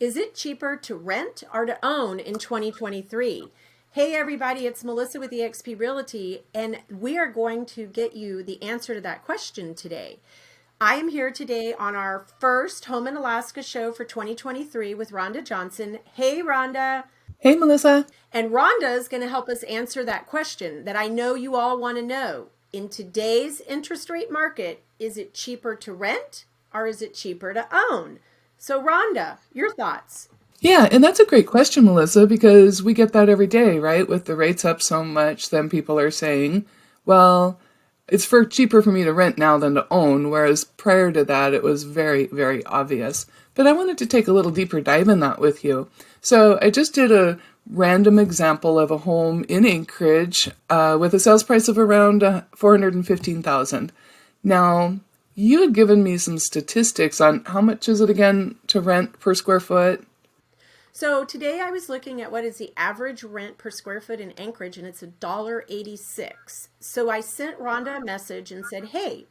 Is it cheaper to rent or to own in 2023? Hey everybody, it's Melissa with eXp Realty, and we are going to get you the answer to that question today. I am here today on our first Home in Alaska show for 2023 with Rhonda Johnson. Hey Rhonda. Hey Melissa. And Rhonda is going to help us answer that question that I know you all want to know. In today's interest rate market, is it cheaper to rent or is it cheaper to own? So Rhonda, your thoughts? Yeah, and that's a great question, Melissa, because we get that every day, right? With the rates up so much, then people are saying, well, it's cheaper for me to rent now than to own, whereas prior to that, it was very, very obvious. But I wanted to take a little deeper dive in that with you. So I just did a random example of a home in Anchorage with a sales price of around $415,000. Now, you had given me some statistics on how much is it again to rent per square foot? So today I was looking at what is the average rent per square foot in Anchorage, and it's $1.86. So I sent Rhonda a message and said, hey,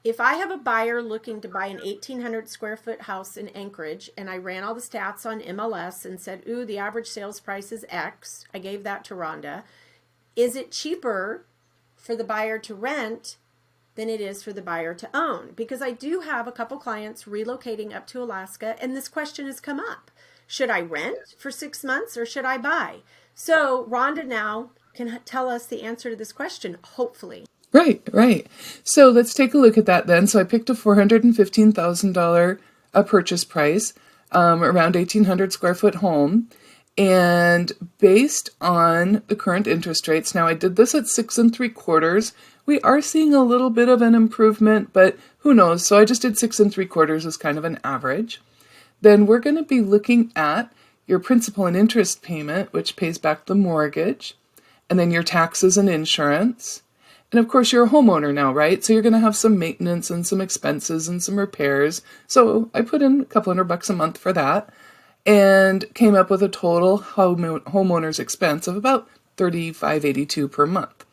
if I have a buyer looking to buy an 1,800 square foot house in Anchorage, and I ran all the stats on MLS and said, ooh, the average sales price is X. I gave that to Rhonda. Is it cheaper for the buyer to rent than it is for the buyer to own? Because I do have a couple clients relocating up to Alaska, and this question has come up. Should I rent for 6 months or should I buy? So Rhonda now can tell us the answer to this question, hopefully. Right. So let's take a look at that then. So I picked a $415,000 purchase price, around 1,800 square foot home. And based on the current interest rates, now I did this at 6 3/4. We are seeing a little bit of an improvement, but who knows? So I just did 6 3/4 as kind of an average. Then we're going to be looking at your principal and interest payment, which pays back the mortgage, and then your taxes and insurance. And of course, you're a homeowner now, right? So you're going to have some maintenance and some expenses and some repairs. So I put in a couple $100 a month for that and came up with a total homeowner's expense of about $35.82 per month.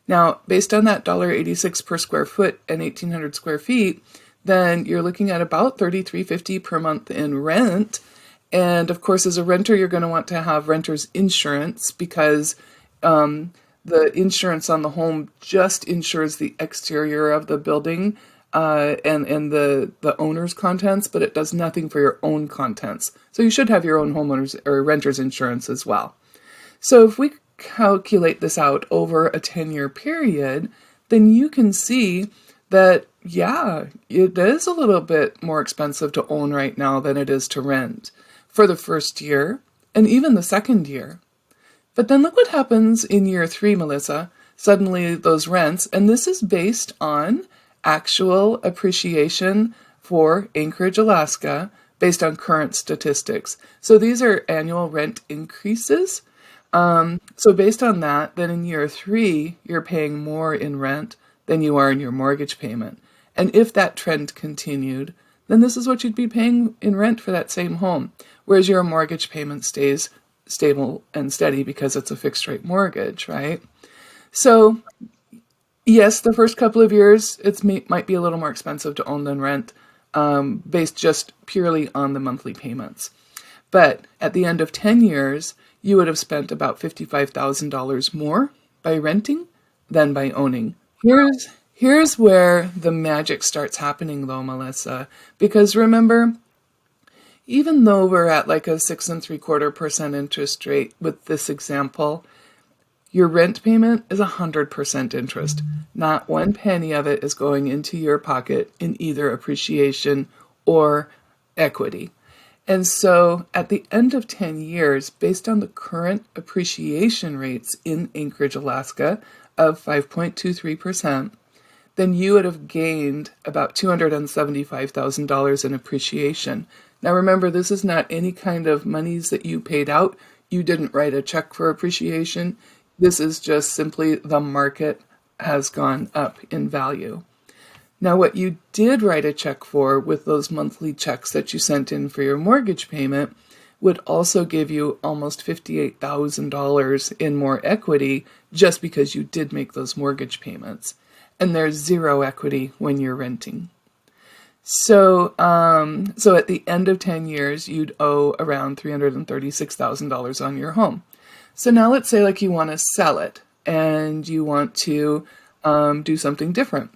Now, based on that $1.86 per square foot and 1,800 square feet, then you're looking at about $33.50 per month in rent. And of course, as a renter, you're going to want to have renter's insurance because the insurance on the home just insures the exterior of the building and the owner's contents, but it does nothing for your own contents. So you should have your own homeowner's or renter's insurance as well. So if we calculate this out over a 10-year period, then you can see that, yeah, it is a little bit more expensive to own right now than it is to rent for the first year and even the second year. But then look what happens in year 3, Melissa. Suddenly those rents, and this is based on actual appreciation for Anchorage, Alaska, based on current statistics. So these are annual rent increases. So based on that, then in year 3, you're paying more in rent than you are in your mortgage payment. And if that trend continued, then this is what you'd be paying in rent for that same home, whereas your mortgage payment stays stable and steady because it's a fixed rate mortgage, right? So yes, the first couple of years, it might be a little more expensive to own than rent, based just purely on the monthly payments. But at the end of 10 years, you would have spent about $55,000 more by renting than by owning. Here's where the magic starts happening though, Melissa, because remember, even though we're at like a 6 3/4% interest rate with this example, your rent payment is 100% interest. Not one penny of it is going into your pocket in either appreciation or equity. And so at the end of 10 years, based on the current appreciation rates in Anchorage, Alaska of 5.23%, then you would have gained about $275,000 in appreciation. Now remember, this is not any kind of monies that you paid out. You didn't write a check for appreciation. This is just simply the market has gone up in value. Now, what you did write a check for with those monthly checks that you sent in for your mortgage payment would also give you almost $58,000 in more equity just because you did make those mortgage payments. And there's zero equity when you're renting. So at the end of 10 years, you'd owe around $336,000 on your home. So now let's say like you want to sell it and you want to do something different.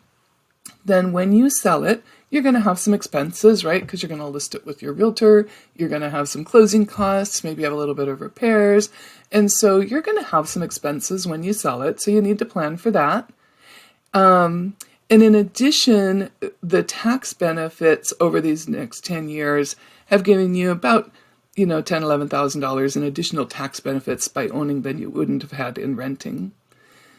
Then when you sell it, you're going to have some expenses, right? Because you're going to list it with your realtor. You're going to have some closing costs, maybe have a little bit of repairs. And so you're going to have some expenses when you sell it. So you need to plan for that. And in addition, the tax benefits over these next 10 years have given you about, $10,000, $11,000 in additional tax benefits by owning than you wouldn't have had in renting.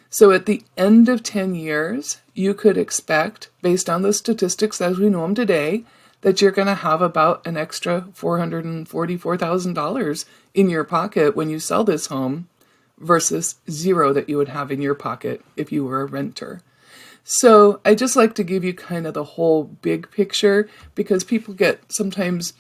So at the end of 10 years, you could expect, based on the statistics as we know them today, that you're going to have about an extra $444,000 in your pocket when you sell this home versus zero that you would have in your pocket if you were a renter. So I just like to give you kind of the whole big picture because people get sometimes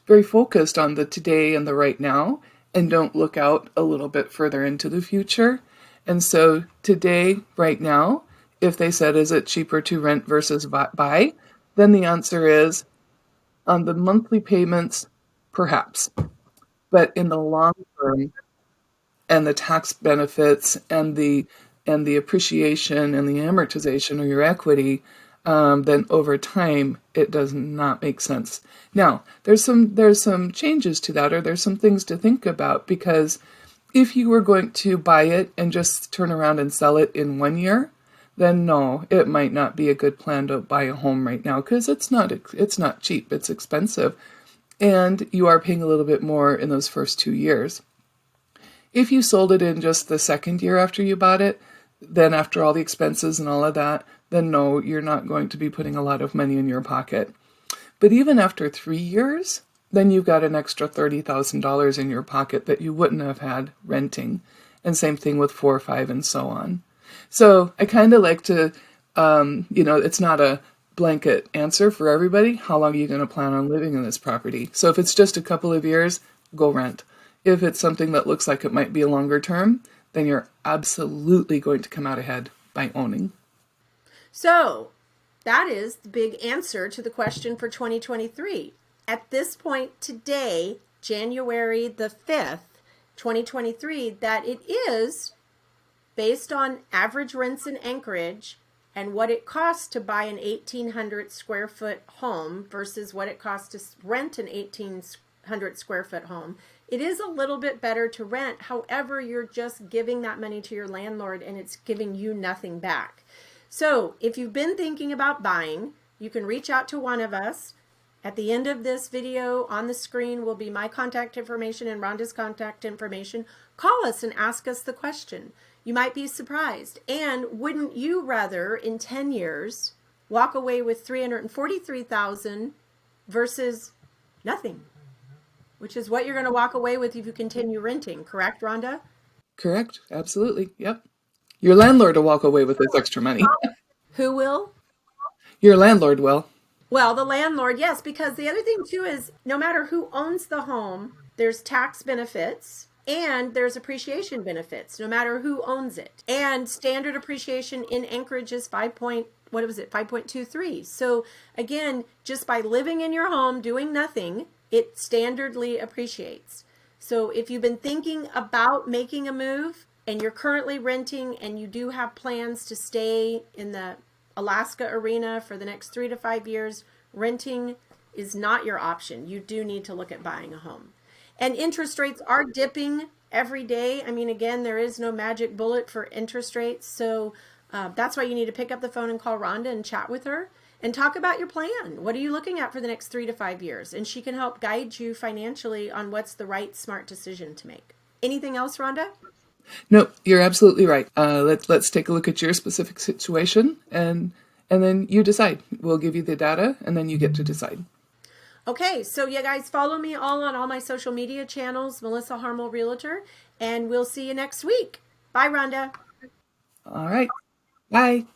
very focused on the today and the right now and don't look out a little bit further into the future. And so today, right now, if they said, is it cheaper to rent versus buy? Then the answer is on the monthly payments, perhaps. But in the long term, and the tax benefits and the appreciation and the amortization of your equity, then over time it does not make sense. Now, there's some changes to that, or there's some things to think about, because if you were going to buy it and just turn around and sell it in 1 year, then no, it might not be a good plan to buy a home right now because it's not cheap, it's expensive, and you are paying a little bit more in those first 2 years. If you sold it in just the second year after you bought it, then after all the expenses and all of that, then no, you're not going to be putting a lot of money in your pocket. But even after 3 years, then you've got an extra $30,000 in your pocket that you wouldn't have had renting. And same thing with 4 or 5 and so on. So I kind of like to, it's not a blanket answer for everybody. How long are you going to plan on living in this property? So if it's just a couple of years, go rent. If it's something that looks like it might be a longer term, then you're absolutely going to come out ahead by owning. So that is the big answer to the question for 2023. At this point today, January the 5th, 2023, that it is based on average rents in Anchorage and what it costs to buy an 1,800 square foot home versus what it costs to rent an 1,800 square foot home. It is a little bit better to rent. However, you're just giving that money to your landlord and it's giving you nothing back. So if you've been thinking about buying, you can reach out to one of us. At the end of this video on the screen will be my contact information and Rhonda's contact information. Call us and ask us the question. You might be surprised. And wouldn't you rather in 10 years walk away with $343,000 versus nothing? Which is what you're going to walk away with if you continue renting, correct, Rhonda? Correct. Absolutely. Yep. Your landlord will walk away with this extra money. Who will? Your landlord will. Well, the landlord, yes, because the other thing too is no matter who owns the home, there's tax benefits and there's appreciation benefits, no matter who owns it. And standard appreciation in Anchorage is 5.23. So again, just by living in your home, doing nothing, it standardly appreciates. So if you've been thinking about making a move and you're currently renting and you do have plans to stay in the Alaska arena for the next 3 to 5 years, renting is not your option. You do need to look at buying a home. And interest rates are dipping every day. I mean, again, there is no magic bullet for interest rates. So that's why you need to pick up the phone and call Rhonda and chat with her and talk about your plan. What are you looking at for the next 3 to 5 years? And she can help guide you financially on what's the right smart decision to make. Anything else, Rhonda? No, you're absolutely right. Let's take a look at your specific situation and then you decide. We'll give you the data and then you get to decide. Okay, so you guys follow me all on all my social media channels, Melissa Harmel Realtor, and we'll see you next week. Bye, Rhonda. All right. Bye.